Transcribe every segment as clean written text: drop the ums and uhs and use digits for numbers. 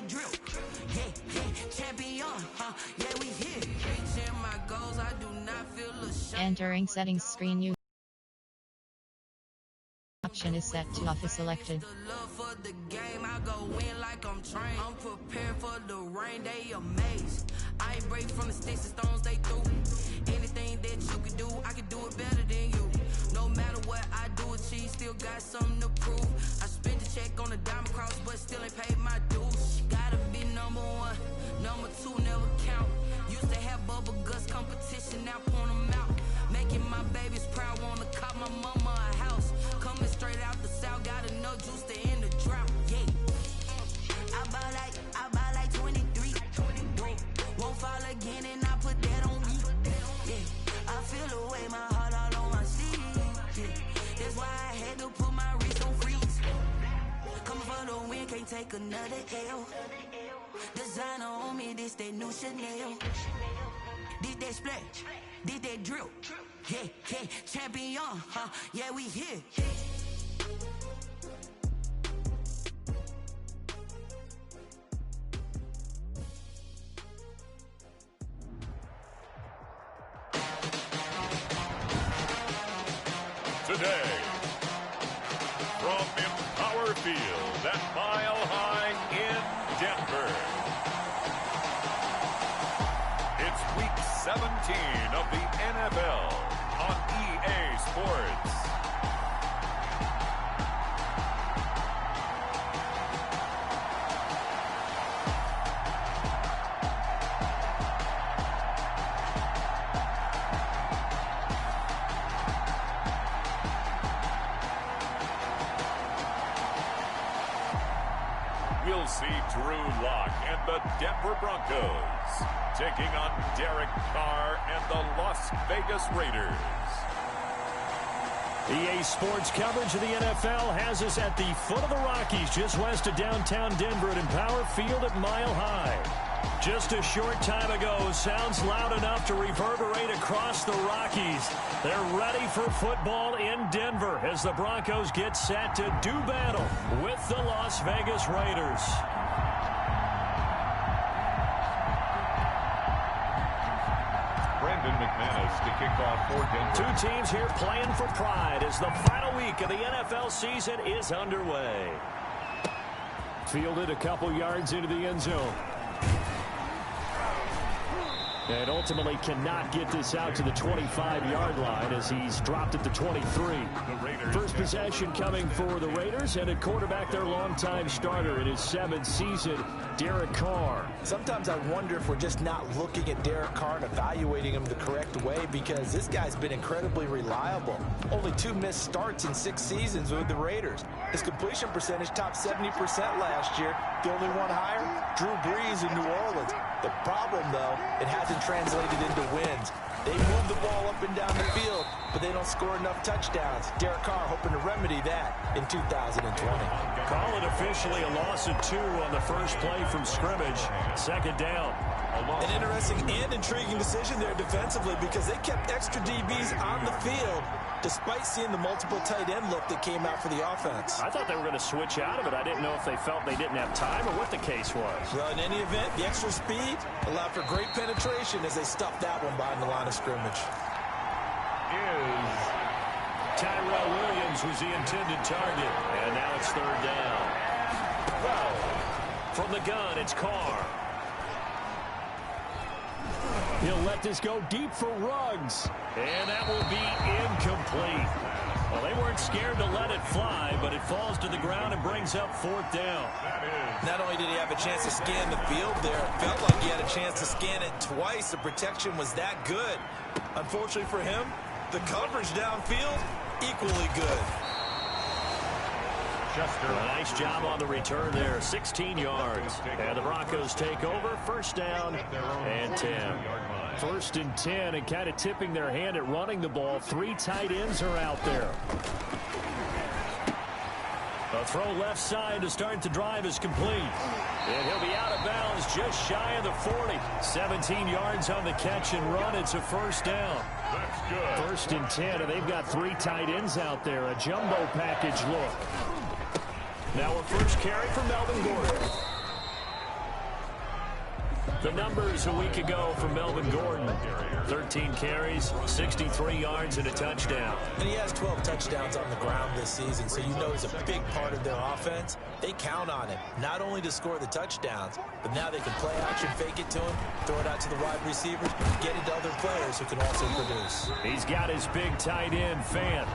that drill. Champion, yeah, we here. Reaching my goals, I do not feel ashamed. Entering settings screen, you option is set to office selected. The love for the game, I go in like I'm trained. I'm prepared for the rain, they amazed. I ain't break from the sticks and stones they threw. Anything that you can do, I can do it better than you. No matter what I do, achieve, still got something to prove. I spent the check on the diamond cross, but still ain't paid my dues. Gotta be number one, number two never count. Used to have bubble guts competition, now point them out. Making my babies proud, wanna cop my mama a house. Coming straight out the south, got enough juice to end the drought. Yeah, I buy like 23. Won't fall again, and I put that on me. Yeah, I feel the way, my heart all on my sleeve. Yeah, that's why I had to put my wrist on freeze. Coming for the win, can't take another L. Designer on me, this that new Chanel. This that splash, this that drill. Yeah, champion, yeah, we here. Today, from Empower Field at Mile High in Denver, it's Week 17 of the NFL on EA Sports. We'll see Drew Lock and the Denver Broncos taking on Derek Carr and the Las Vegas Raiders. EA Sports coverage of the NFL has us at the foot of the Rockies, just west of downtown Denver at Empower Field at Mile High. Just a short time ago, sounds loud enough to reverberate across the Rockies. They're ready for football in Denver as the Broncos get set to do battle with the Las Vegas Raiders. Brandon McManus to kick off for Denver. Two teams here playing for pride as the final week of the NFL season is underway. Fielded a couple yards into the end zone. And ultimately cannot get this out to the 25-yard line as he's dropped at the 23. First possession coming for the Raiders, and at quarterback their longtime starter in his 7th season, Derek Carr. Sometimes I wonder if we're just not looking at Derek Carr and evaluating him the correct way, because this guy's been incredibly reliable. Only 2 missed starts in 6 seasons with the Raiders. His completion percentage topped 70% last year. The only one higher, Drew Brees in New Orleans. The problem, though, it hasn't translated into wins. They move the ball up and down the field, but they don't score enough touchdowns. Derek Carr hoping to remedy that in 2020. Call it officially a loss of 2 on the first play from scrimmage. Second down. An interesting and intriguing decision there defensively, because they kept extra DBs on the field despite seeing the multiple tight end look that came out for the offense. I thought they were going to switch out of it. I didn't know if they felt they didn't have time or what the case was. Well, in any event, the extra speed allowed for great penetration as they stuffed that one behind the line of scrimmage. Tyrell Williams was the intended target, and now it's 3rd down. Well, from the gun, it's Carr. He'll let this go deep for Ruggs, and that will be incomplete. Well, they weren't scared to let it fly, but it falls to the ground and brings up 4th down. Not only did he have a chance to scan the field there, it felt like he had a chance to scan it twice. The protection was that good. Unfortunately for him, the coverage downfield, equally good. A nice job on the return there, 16 yards. And the Broncos take over, 1st down and 10. 1st and 10, and kind of tipping their hand at running the ball. 3 tight ends are out there. A throw left side to start the drive is complete. And he'll be out of bounds just shy of the 40. 17 yards on the catch and run. It's a 1st down. That's good. 1st and 10, and they've got 3 tight ends out there. A jumbo package look. Now a first carry for Melvin Gordon. The numbers a week ago for Melvin Gordon. 13 carries, 63 yards, and a touchdown. And he has 12 touchdowns on the ground this season, so you know he's a big part of their offense. They count on him, not only to score the touchdowns, but now they can play action, fake it to him, throw it out to the wide receivers, get it to other players who can also produce. He's got his big tight end, Fan.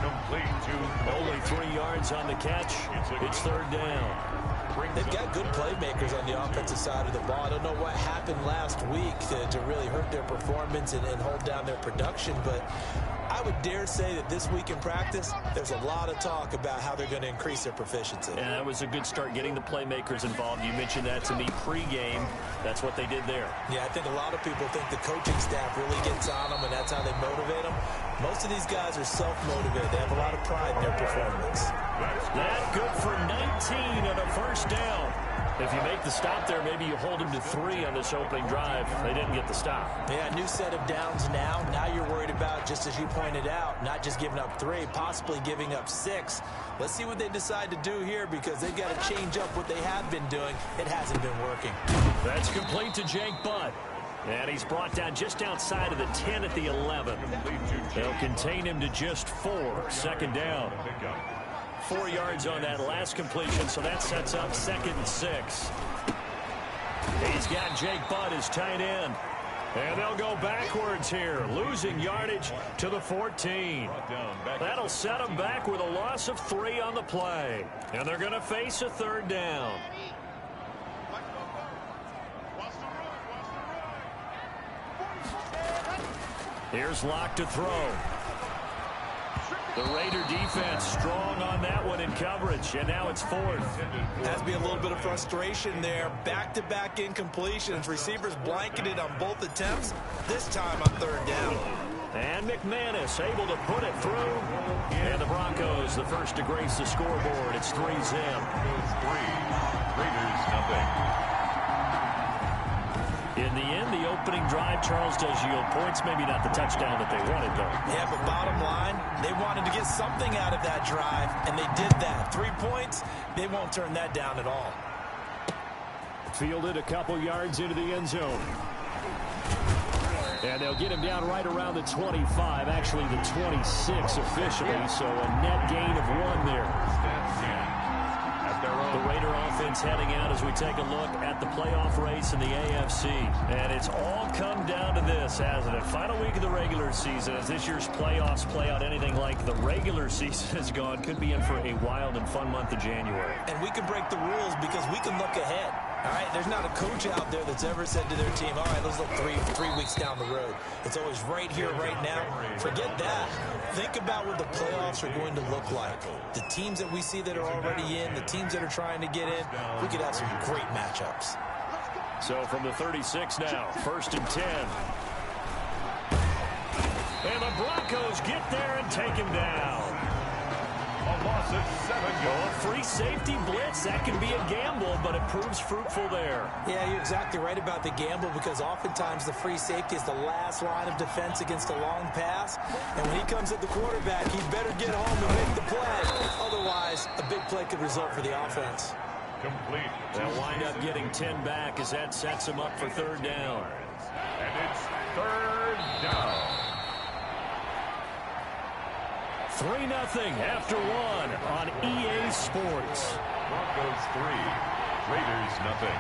Complete to Only 3 yards on the catch. It's third down. They've got good playmakers on the offensive side of the ball. I don't know what happened last week to really hurt their performance and hold down their production, but I would dare say that this week in practice, there's a lot of talk about how they're going to increase their proficiency. And that was a good start getting the playmakers involved. You mentioned that to me pregame. That's what they did there. Yeah, I think a lot of people think the coaching staff really gets on them, and that's how they motivate them. Most of these guys are self-motivated. They have a lot of pride in their performance. That good for 19 and a first down. If you make the stop there, maybe you hold them to 3 on this opening drive. They didn't get the stop. Yeah, new set of downs now. Now you're worried about, just as you pointed out, not just giving up 3, possibly giving up 6. Let's see what they decide to do here, because they've got to change up what they have been doing. It hasn't been working. That's complete to Jake Butt. And he's brought down just outside of the 10 at the 11. They'll contain him to just 4. Second down. 4 yards on that last completion, so that sets up 2nd and 6. He's got Jake Butt as tight end. And they'll go backwards here, losing yardage to the 14. That'll set them back with a loss of 3 on the play. And they're going to face a third down. Here's Locke to throw. The Raider defense strong on that one in coverage, and now it's 4th. Has to be a little bit of frustration there. Back-to-back incompletions. Receivers blanketed on both attempts, this time on third down. And McManus able to put it through. And the Broncos, the first to grace the scoreboard. It's 3-0. Raiders nothing. In the end, the opening drive, Charles, does yield points. Maybe not the touchdown that they wanted, though. Yeah, but bottom line, they wanted to get something out of that drive, and they did that. 3 points, they won't turn that down at all. Fielded a couple yards into the end zone. And they'll get him down right around the 25, actually the 26 officially, so a net gain of 1 there. The Raider offense heading out as we take a look at the playoff race in the AFC. And it's all come down to this, hasn't it? Final week of the regular season. As this year's playoffs play out anything like the regular season has gone, could be in for a wild and fun month of January. And we can break the rules because we can look ahead. All right, there's not a coach out there that's ever said to their team, all right, let's look three weeks down the road. It's always right here, right now. Forget that. Think about what the playoffs are going to look like. The teams that we see that are already in, the teams that are trying to get in, we could have some great matchups. So from the 36 now, 1st and 10. And the Broncos get there and take him down. A loss of 7 Oh, a free safety blitz, that can be a gamble, but it proves fruitful there. Yeah, you're exactly right about the gamble, because oftentimes the free safety is the last line of defense against a long pass. And when he comes at the quarterback, he better get home and make the play. Otherwise, a big play could result for the offense. Complete. They'll wind up getting 10 back as that sets them up for third down. And it's third down. 3-0 after 1 on EA Sports. Broncos 3, Raiders nothing.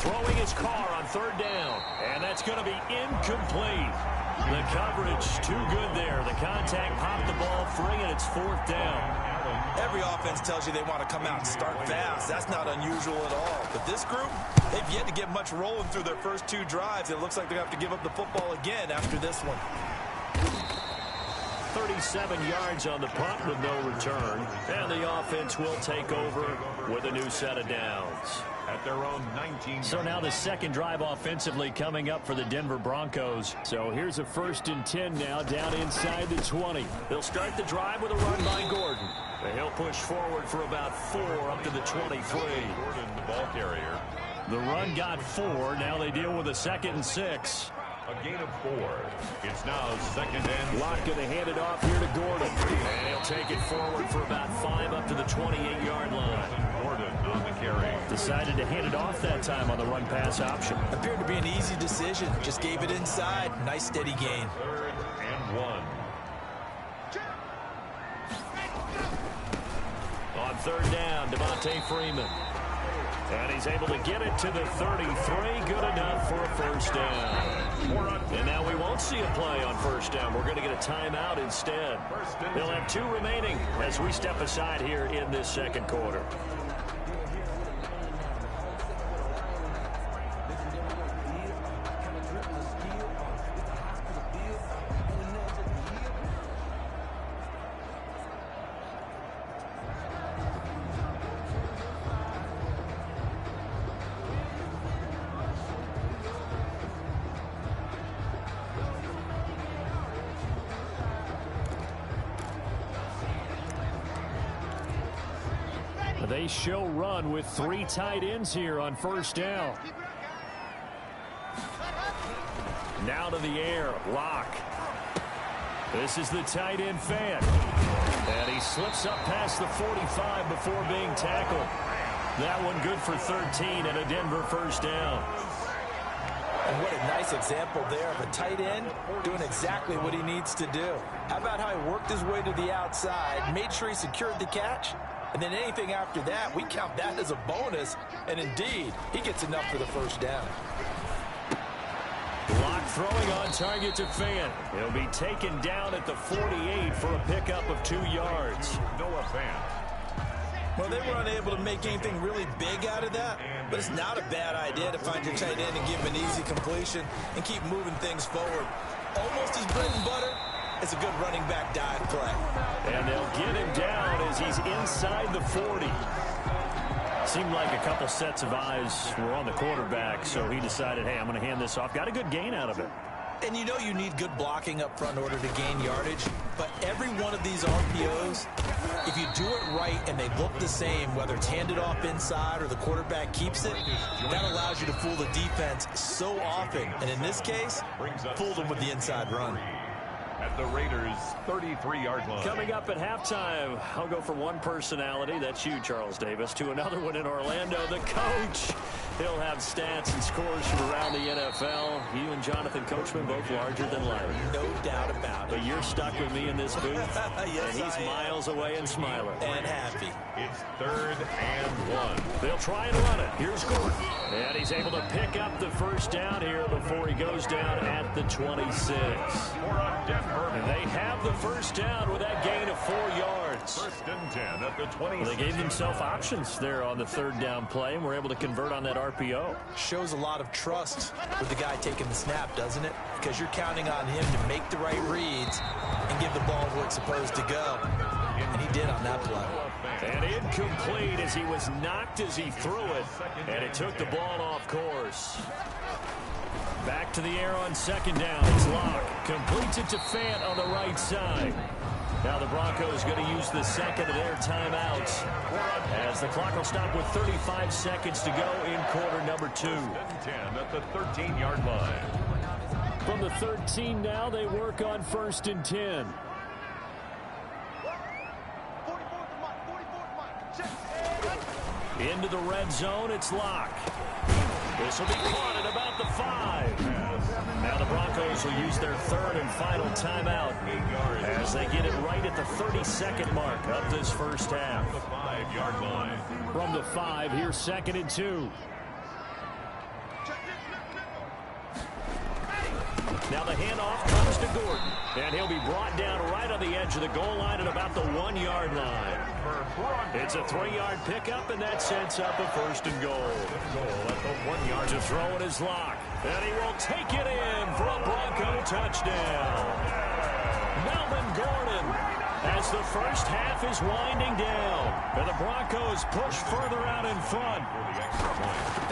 Throwing his car on third down, and that's going to be incomplete. The coverage too good there. The contact popped the ball free, and it's 4th down. Every offense tells you they want to come out and start fast. That's not unusual at all. But this group, they've yet to get much rolling through their first 2 drives. It looks like they have to give up the football again after this one. 37 yards on the punt with no return. And the offense will take over with a new set of downs. At their own 19. So now the second drive offensively coming up for the Denver Broncos. So here's a 1st and 10 now down inside the 20. They'll start the drive with a run by Gordon. And he'll push forward for about 4 up to the 23. Gordon, the ball carrier. The run got 4. Now they deal with a 2nd and 6. A gain of 4. It's now 2nd and Locke going to hand it off here to Gordon. And he'll take it forward for about 5 up to the 28-yard line. Gordon on the carry. Decided to hand it off that time on the run-pass option. Appeared to be an easy decision. Just gave it inside. Nice steady gain. 3rd and 1. On 3rd down, Devontae Freeman. And he's able to get it to the 33. Good enough for a 1st down. And now we won't see a play on 1st down. We're going to get a timeout instead. They'll have 2 remaining as we step aside here in this 2nd quarter. They show run with 3 tight ends here on 1st down. Now to the air, Locke. This is the tight end fan. And he slips up past the 45 before being tackled. That one good for 13 and a Denver 1st down. And what a nice example there of a tight end doing exactly what he needs to do. How about how he worked his way to the outside, made sure he secured the catch, and then anything after that, we count that as a bonus. And indeed, he gets enough for the 1st down. Locke throwing on target to Fant. He'll be taken down at the 48 for a pickup of 2 yards. Noah Fant. Well, they were unable to make anything really big out of that, but it's not a bad idea to find your tight end and give him an easy completion and keep moving things forward. Almost his bread and butter. It's a good running back dive play. And they'll get him down as he's inside the 40. Seemed like a couple sets of eyes were on the quarterback, so he decided, hey, I'm going to hand this off. Got a good gain out of it. And you know you need good blocking up front in order to gain yardage, but every one of these RPOs, if you do it right and they look the same, whether it's handed off inside or the quarterback keeps it, that allows you to fool the defense so often. And in this case, fooled them with the inside run. At the Raiders' 33-yard line. Coming up at halftime, I'll go from one personality, that's you, Charles Davis, to another one in Orlando, the coach. He'll have stats and scores from around the NFL. You and Jonathan Coachman both larger than life. No doubt about it. But you're stuck with me in this booth, yes, and he's miles away and smiling. And happy. It's 3rd and 1. They'll try and run it. Here's Gordon. And he's able to pick up the 1st down here before he goes down at the 26. And they have the 1st down with that gain of 4 yards. 1st and 10 at the 20. Well, they gave themselves options there on the 3rd down play, and were able to convert on that RPO. Shows a lot of trust with the guy taking the snap, doesn't it? Because you're counting on him to make the right reads and give the ball where it's supposed to go. And he did on that play. And incomplete as he was knocked as he threw it, and it took the ball off course. Back to the air on 2nd down. It's Locke. Completes it to Fant on the right side. Now the Broncos going to use the 2nd of their timeouts as the clock will stop with 35 seconds to go in quarter number 2. 10 at the 13-yard line. From the 13 now, they work on 1st and 10. Into the red zone, it's Locke. This will be caught at about the 5. Now the Broncos will use their 3rd and final timeout as they get it right at the 32nd mark of this 1st half. The 5-yard line. From the 5, here's 2nd and 2. Now the handoff comes to Gordon, and he'll be brought down right on the edge of the goal line at about the 1-yard line. It's a 3-yard pickup, and that sets up a 1st and goal. At the 1-yard To throw it is Locke, and he will take it in for a Bronco touchdown. Melvin Gordon, as the 1st half is winding down, and the Broncos push further out in front.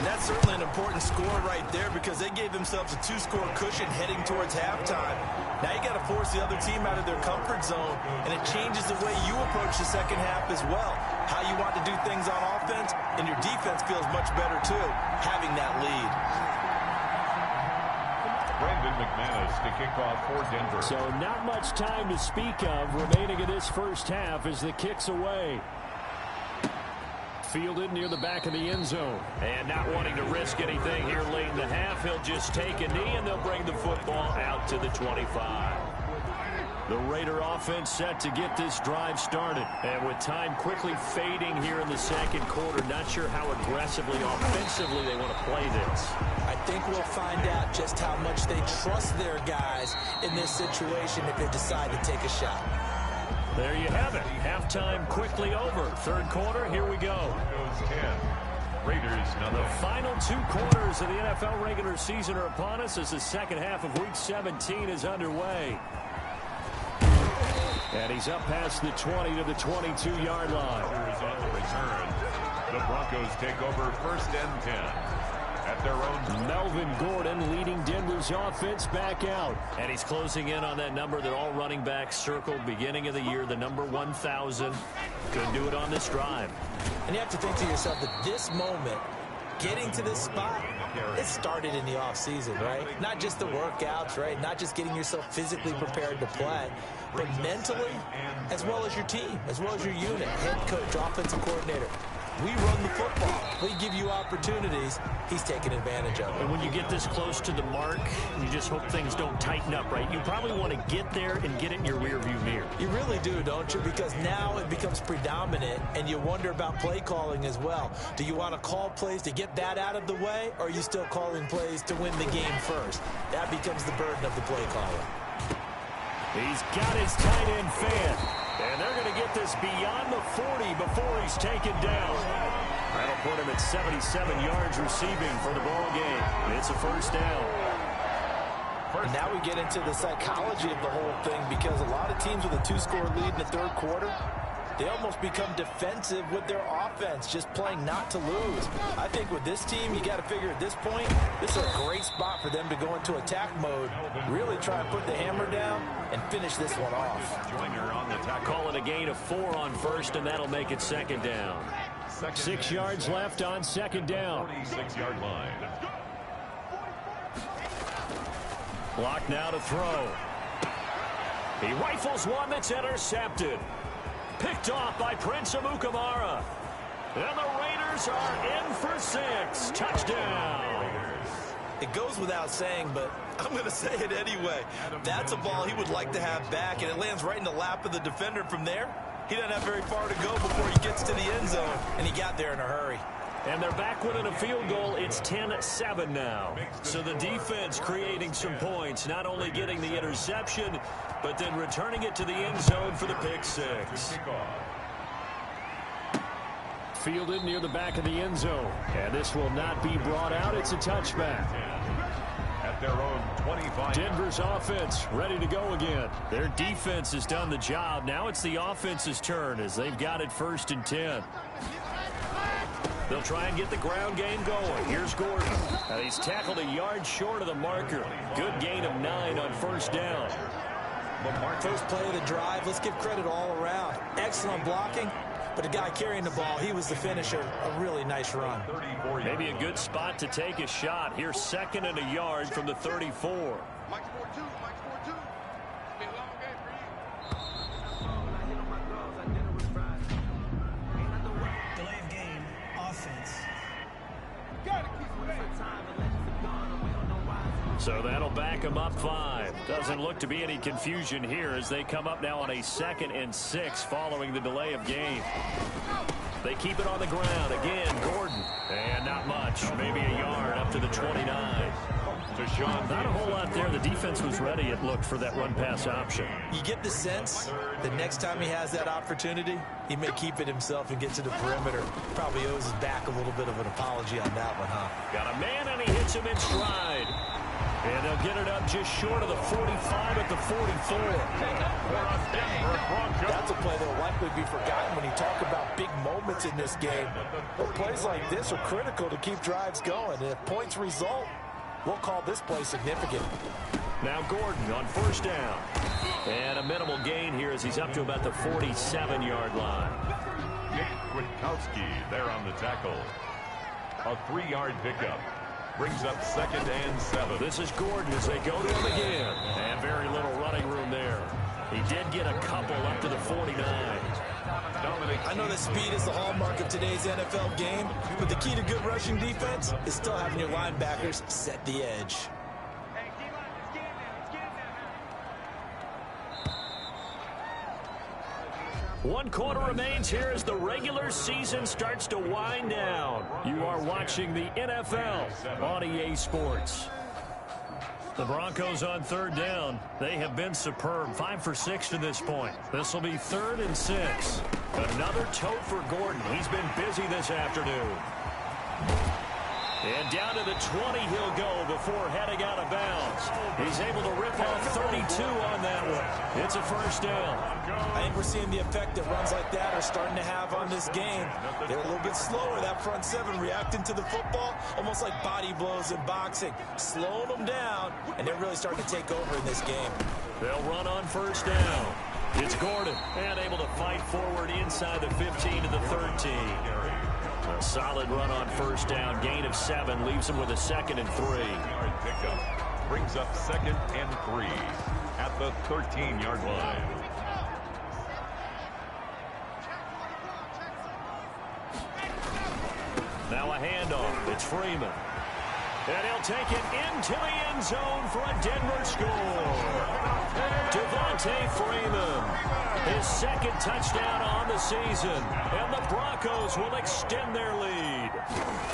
And that's certainly an important score right there because they gave themselves a 2-score cushion heading towards halftime. Now you got to force the other team out of their comfort zone, and it changes the way you approach the 2nd half as well. How you want to do things on offense, and your defense feels much better too, having that lead. Brandon McManus to kick off for Denver. So not much time to speak of remaining in this 1st half as the kick's away. Fielded near the back of the end zone. And not wanting to risk anything here late in the half, he'll just take a knee, and they'll bring the football out to the 25. The Raider offense set to get this drive started. And with time quickly fading here in the second quarter, not sure how aggressively, offensively they want to play this. I think we'll find out just how much they trust their guys in this situation if they decide to take a shot. There you have it. Halftime quickly over. Third quarter, here we go. Broncos 10. Raiders nothing. The final 2 quarters of the NFL regular season are upon us as the second half of Week 17 is underway. And he's up past the 20 to the 22-yard line. On the return. The Broncos take over 1st and 10. At their own. Melvin Gordon leading Denver's offense back out. And he's closing in on that number that all running backs circled beginning of the year, the number 1,000. Couldn't do it on this drive. And you have to think to yourself that this moment, getting to this spot, it started in the offseason, right? Not just the workouts, right? Not just getting yourself physically prepared to play, but mentally, as well as your team, as well as your unit, head coach, offensive coordinator. We run the football. We give you opportunities. He's taking advantage of it. And when you get this close to the mark, you just hope things don't tighten up, right? You probably want to get there and get it in your rearview mirror. You really do, don't you? Because now it becomes predominant, and you wonder about play calling as well. Do you want to call plays to get that out of the way, or are you still calling plays to win the game first? That becomes the burden of the play caller. He's got his tight end fan. And they're going to get this beyond the 40 before he's taken down. That'll put him at 77 yards receiving for the ball game. It's a first down. And now we get into the psychology of the whole thing, because a lot of teams with a 2-score lead in the third quarter, they almost become defensive with their offense, just playing not to lose. I think with this team, you got to figure at this point, this is a great spot for them to go into attack mode, really try and put the hammer down and finish this one off. Joyner on the tackle. Call it a gain of 4 on first, and that'll make it second down. 6 yards left on second down. 46-yard line. Block now to throw. He rifles one that's intercepted. Picked off by Prince Amukamara. And the Raiders are in for 6. Touchdown. It goes without saying, but I'm going to say it anyway. That's a ball he would like to have back, and it lands right in the lap of the defender from there. He doesn't have very far to go before he gets to the end zone, and he got there in a hurry. And they're back within a field goal. It's 10-7 now. So the defense creating some points, not only getting the interception, but then returning it to the end zone for the pick 6. Fielded near the back of the end zone. And this will not be brought out. It's a touchback. At their own 25. Denver's offense ready to go again. Their defense has done the job. Now it's the offense's turn as they've got it 1st and 10. They'll try and get the ground game going. Here's Gordon. He's tackled a yard short of the marker. Good gain of 9 on first down. First play of the drive, let's give credit all around. Excellent blocking, but the guy carrying the ball, he was the finisher. A really nice run. Maybe a good spot to take a shot. Here's 2nd and a yard from the 34. Delay of game, offense. So that'll back them up 5. Doesn't look to be any confusion here as they come up now on a 2nd and 6 following the delay of game. They keep it on the ground. Again, Gordon. And not much. Maybe a yard up to the 29. Not a whole lot there. The defense was ready, it looked, for that run-pass option. You get the sense that next time he has that opportunity, he may keep it himself and get to the perimeter. Probably owes his back a little bit of an apology on that one, huh? Got a man, and he hits him in stride. And they'll get it up just short of the 45 at the 44. That's a play that will likely be forgotten when you talk about big moments in this game. But plays like this are critical to keep drives going. And if points result, we'll call this play significant. Now Gordon on first down. And a minimal gain here as he's up to about the 47-yard line. Nick Kwiatkowski there on the tackle. A 3-yard pickup. Brings up 2nd and 7. This is Gordon as they go to him again. And very little running room there. He did get a couple up to the 49. I know that speed is the hallmark of today's NFL game, but the key to good rushing defense is still having your linebackers set the edge. One quarter remains here as the regular season starts to wind down. You are watching the NFL on EA Sports. The Broncos on third down. They have been superb. 5 for 6 to this point. This will be 3rd and 6. Another tote for Gordon. He's been busy this afternoon. And down to the 20 he'll go before heading out of bounds. He's able to rip off 32 on that one. It's a first down. I think we're seeing the effect that runs like that are starting to have on this game. They're a little bit slower, that front seven, reacting to the football, almost like body blows in boxing, slowing them down, and they're really starting to take over in this game. They'll run on first down. It's Gordon, and able to fight forward inside the 15 to the 13. A solid run on first down, gain of 7, leaves him with a 2nd and 3. Pickup brings up 2nd and 3 at the 13-yard line. Now a handoff. It's Freeman. And he'll take it into the end zone for a Denver score. Devontae Freeman, his 2nd touchdown on the season. And the Broncos will extend their lead.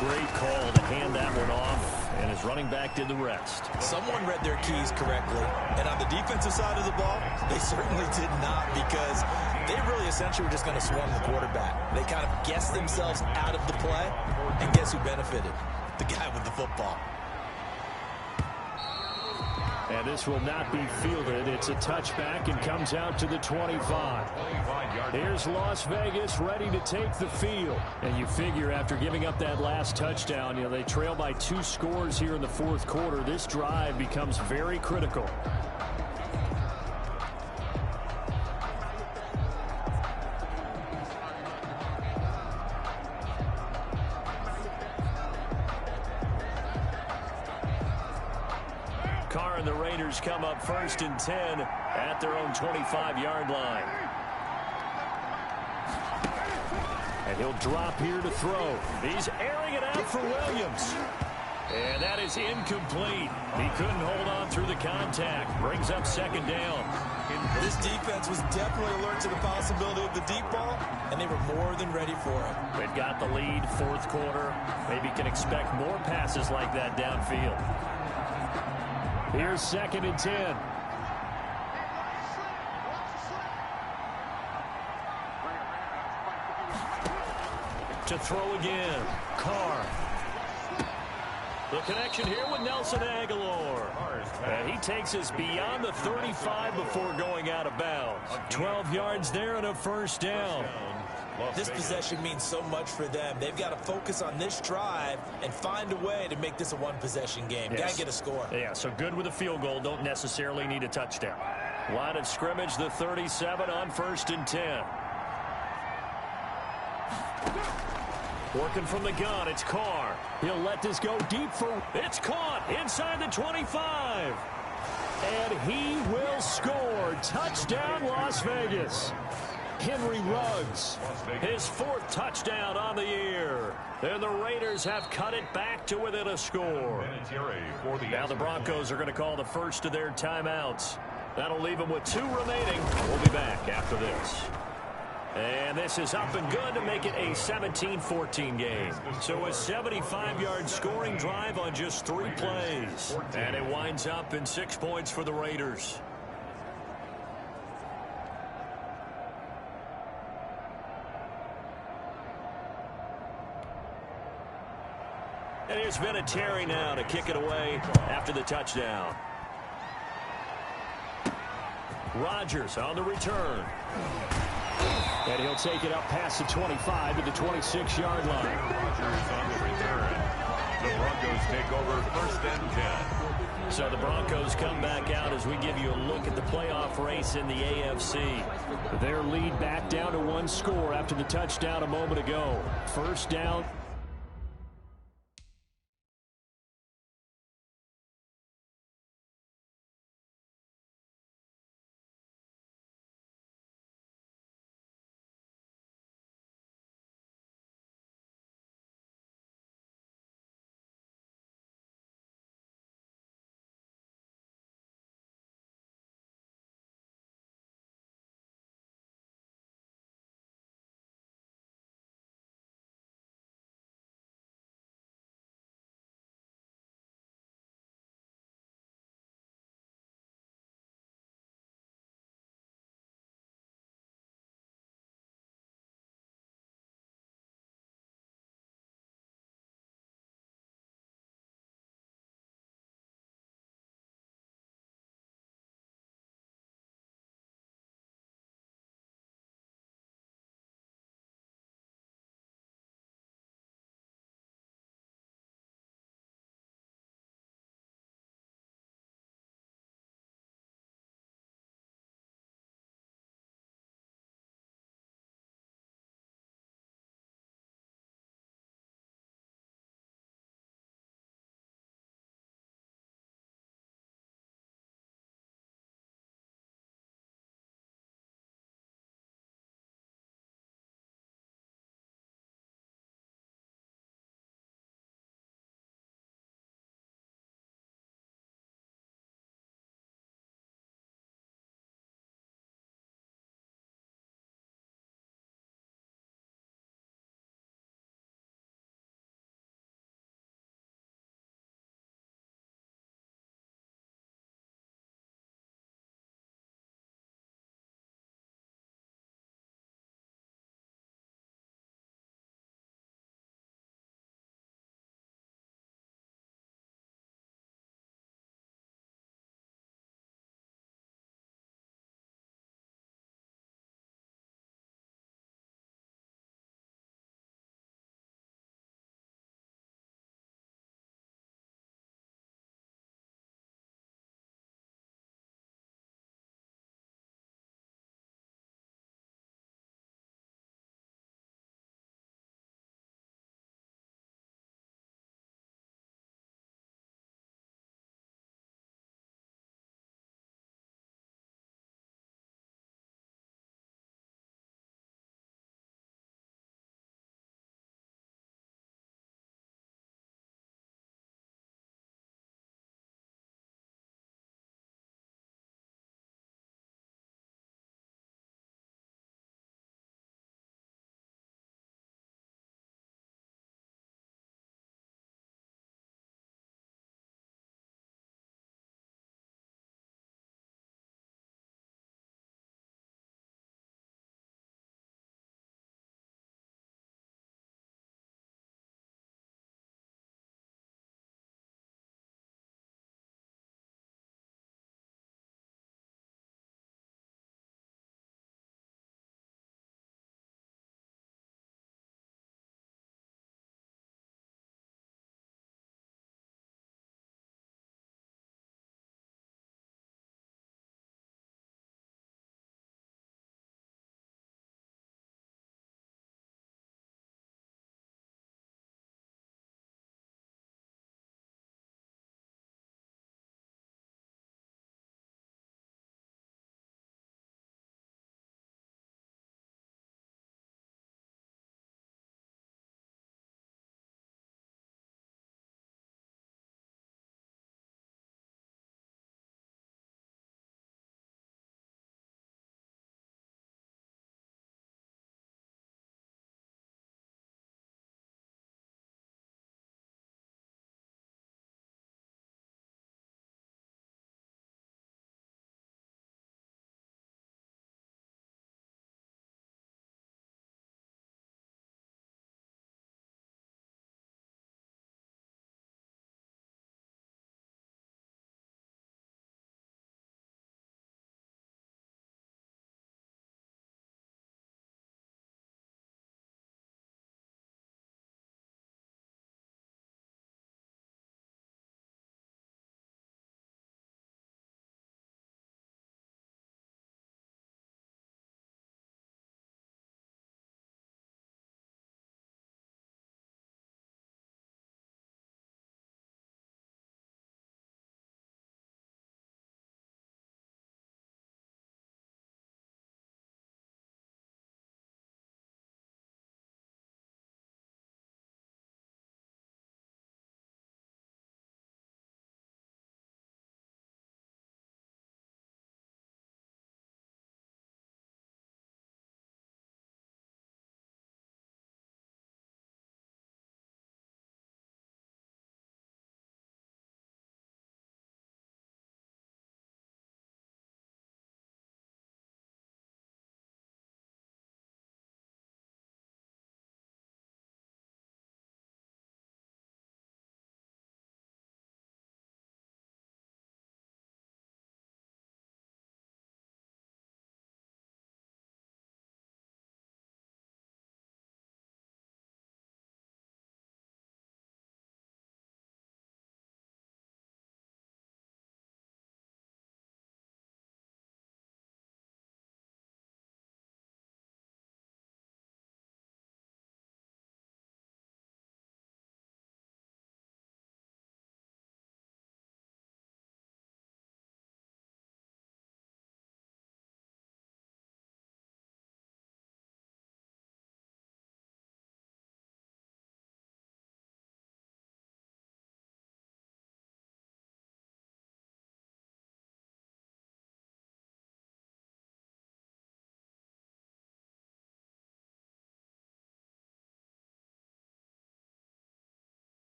Great call to hand that one off. And his running back did the rest. Someone read their keys correctly. And on the defensive side of the ball, they certainly did not, because they really essentially were just going to swarm the quarterback. They kind of guessed themselves out of the play. And guess who benefited? The guy with the football. And this will not be fielded. It's a touchback and comes out to the 25. Here's Las Vegas ready to take the field. And you figure after giving up that last touchdown, they trail by 2 scores here in the 4th quarter. This drive becomes very critical. Carr and the Raiders come up 1st and 10 at their own 25-yard line. And he'll drop here to throw. He's airing it out for Williams. And that is incomplete. He couldn't hold on through the contact. Brings up 2nd down. This defense was definitely alert to the possibility of the deep ball, and they were more than ready for it. They've got the lead, 4th quarter. Maybe can expect more passes like that downfield. Here's 2nd and 10. To throw again. Carr. The connection here with Nelson Aguilar. And he takes us beyond the 35 before going out of bounds. 12 yards there and a first down. This possession means so much for them. They've got to focus on this drive and find a way to make this a one-possession game. Yes. Got to get a score. Yeah, so good with a field goal. Don't necessarily need a touchdown. Line of scrimmage, the 37 on 1st and 10. Working from the gun, it's Carr. He'll let this go deep for... It's caught inside the 25. And he will score. Touchdown, Las Vegas. Henry Ruggs, his 4th touchdown on the year. And the Raiders have cut it back to within a score. Now the Broncos are going to call the first of their timeouts. That'll leave them with 2 remaining. We'll be back after this. And this is up and good to make it a 17-14 game. So a 75-yard scoring drive on just 3 plays. And it winds up in 6 points for the Raiders. And here's Vinatieri now to kick it away after the touchdown. Rodgers on the return. And he'll take it up past the 25 to the 26-yard line. Rodgers on the return. The Broncos take over 1st and 10. So the Broncos come back out as we give you a look at the playoff race in the AFC. Their lead back down to 1 score after the touchdown a moment ago. First down.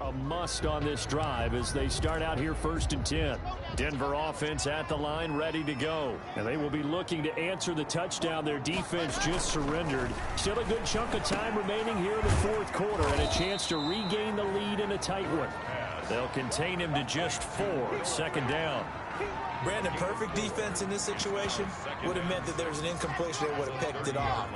A must on this drive as they start out here 1st and 10. Denver offense at the line, ready to go. And they will be looking to answer the touchdown their defense just surrendered. Still a good chunk of time remaining here in the 4th quarter and a chance to regain the lead in a tight one. They'll contain him to just 4, 2nd down. Brandon, perfect defense in this situation would have meant that there's an incompletion that would have picked it off.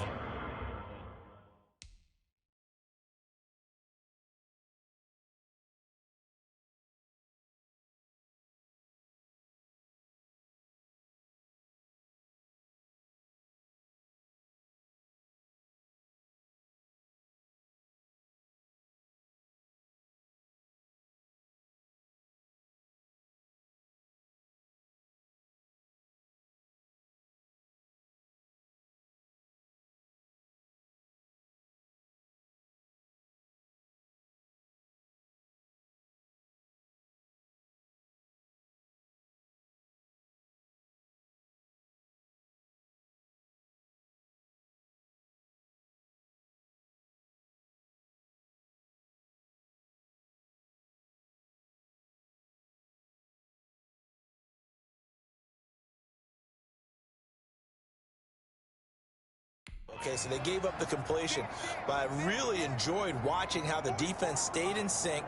Okay, so they gave up the completion, but I really enjoyed watching how the defense stayed in sync,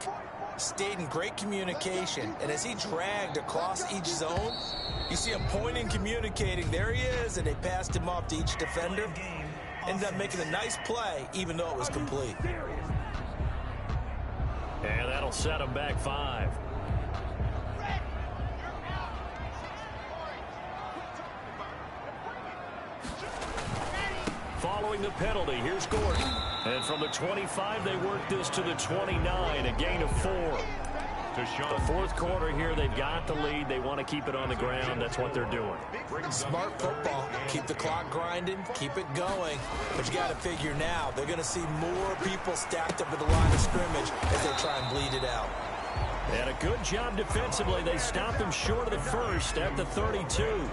stayed in great communication, and as he dragged across each zone, you see him pointing, communicating, there he is, and they passed him off to each defender. Ended up making a nice play, even though it was complete. And that'll set him back 5. Following the penalty, here's Gordon. And from the 25, they work this to the 29, a gain of 4. The 4th quarter here, they've got the lead. They want to keep it on the ground. That's what they're doing. Smart football. Keep the clock grinding, keep it going. But you got to figure now, they're going to see more people stacked up at the line of scrimmage as they try and bleed it out. And a good job defensively. They stopped them short of the 1st at the 32.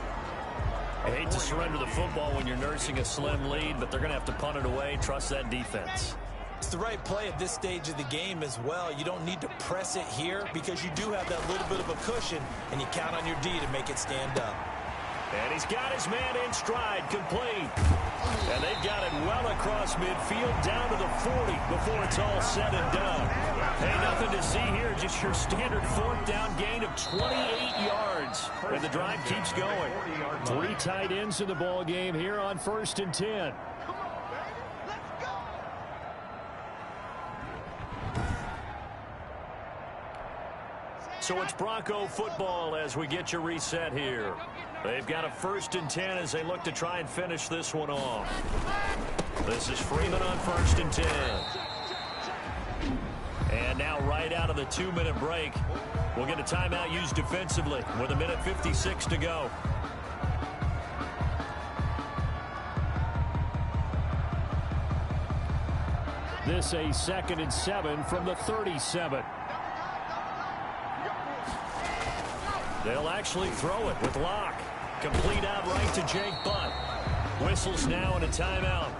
I hate to surrender the football when you're nursing a slim lead, but they're going to have to punt it away. Trust that defense. It's the right play at this stage of the game as well. You don't need to press it here because you do have that little bit of a cushion, and you count on your D to make it stand up. And he's got his man in stride, complete. And they've got it well across midfield down to the 40 before it's all said and done. Hey, nothing to see here, just your standard 4th down gain of 28 yards. And the drive keeps going. 3 tight ends in the ball game here on 1st and 10. So it's Bronco football as we get you reset here. They've got a 1st and 10 as they look to try and finish this one off. This is Freeman on 1st and 10. And now right out of the 2-minute break, we'll get a timeout used defensively with 1:56 to go. This a 2nd and 7 from the 37. They'll actually throw it with Locke. Complete out right to Jake Butt. Whistles now and a timeout.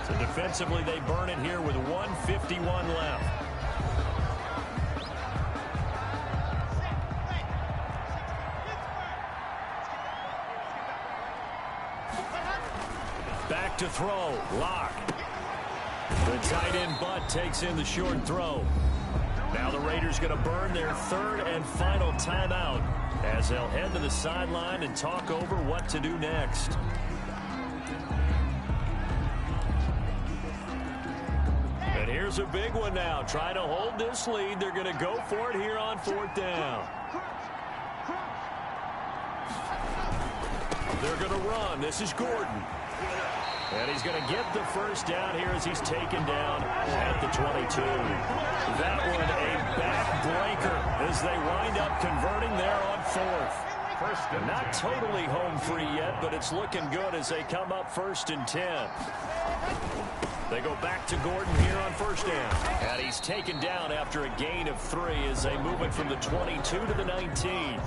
So defensively they burn it here with 1:51 left. Back to throw. Locke. The tight end Butt takes in the short throw. Now the Raiders going to burn their 3rd and final timeout as they'll head to the sideline and talk over what to do next. And here's a big one now. Trying to hold this lead. They're going to go for it here on 4th down. They're going to run. This is Gordon. And he's going to get the 1st down here as he's taken down at the 22. That one a backbreaker as they wind up converting there on 4th. Not totally home free yet, but it's looking good as they come up 1st and 10. They go back to Gordon here on 1st down. And he's taken down after a gain of 3 as they move it from the 22 to the 19.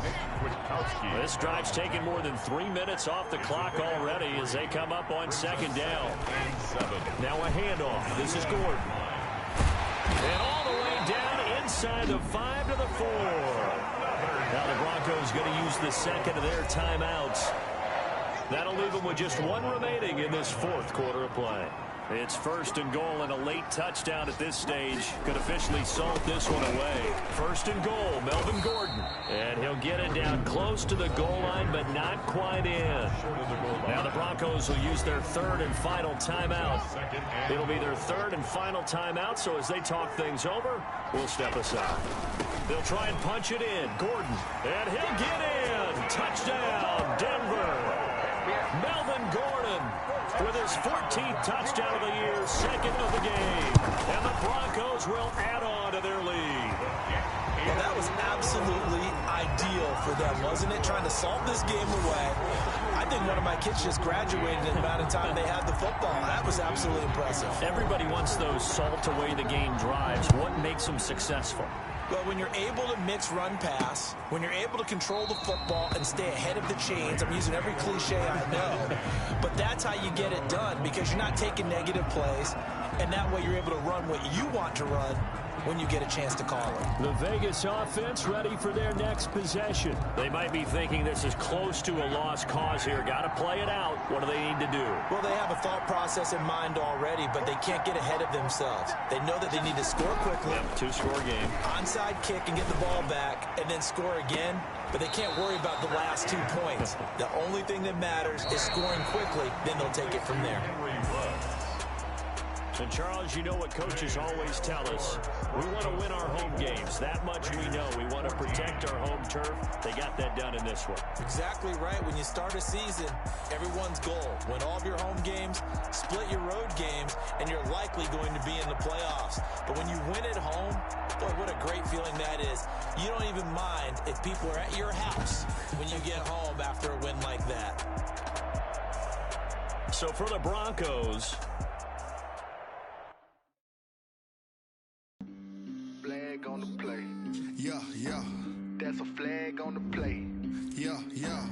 This drive's taken more than 3 minutes off the clock already as they come up on 2nd down. Now a handoff. This is Gordon. And all the way down side, the 5-4. Now the Broncos going to use the second of their timeouts. That'll leave them with just one remaining in this fourth quarter of play. It's 1st and goal, and a late touchdown at this stage could officially salt this one away. 1st and goal, Melvin Gordon. And he'll get it down close to the goal line, but not quite in. Now the Broncos will use their 3rd and final timeout. It'll be their 3rd and final timeout, so as they talk things over, we'll step aside. They'll try and punch it in. Gordon, and he'll get in. Touchdown, Denver. Melvin Gordon with his 14th touchdown of the year, 2nd of the game. And the Broncos will add on to their lead. Well, that was absolutely ideal for them, wasn't it? Trying to salt this game away. I think one of my kids just graduated in the amount of time they had the football. That was absolutely impressive. Everybody wants those salt away the game drives. What makes them successful? Well, when you're able to mix run-pass, when you're able to control the football and stay ahead of the chains, I'm using every cliche I know, but that's how you get it done, because you're not taking negative plays, and that way you're able to run what you want to run when you get a chance to call it. The Vegas offense ready for their next possession. They might be thinking this is close to a lost cause here. Got to play it out. What do they need to do? Well, they have a thought process in mind already, but they can't get ahead of themselves. They know that they need to score quickly. Yep, 2-score game. Onside kick and get the ball back and then score again, but they can't worry about the last 2 points. The only thing that matters is scoring quickly, then they'll take it from there. And Charles, you know what coaches always tell us. We want to win our home games. That much we know. We want to protect our home turf. They got that done in this one. Exactly right. When you start a season, everyone's goal: win all of your home games, split your road games, and you're likely going to be in the playoffs. But when you win at home, boy, what a great feeling that is. You don't even mind if people are at your house when you get home after a win like that. So for the Broncos, on the play. Yeah, yeah. That's a flag on the play. Yeah, yeah.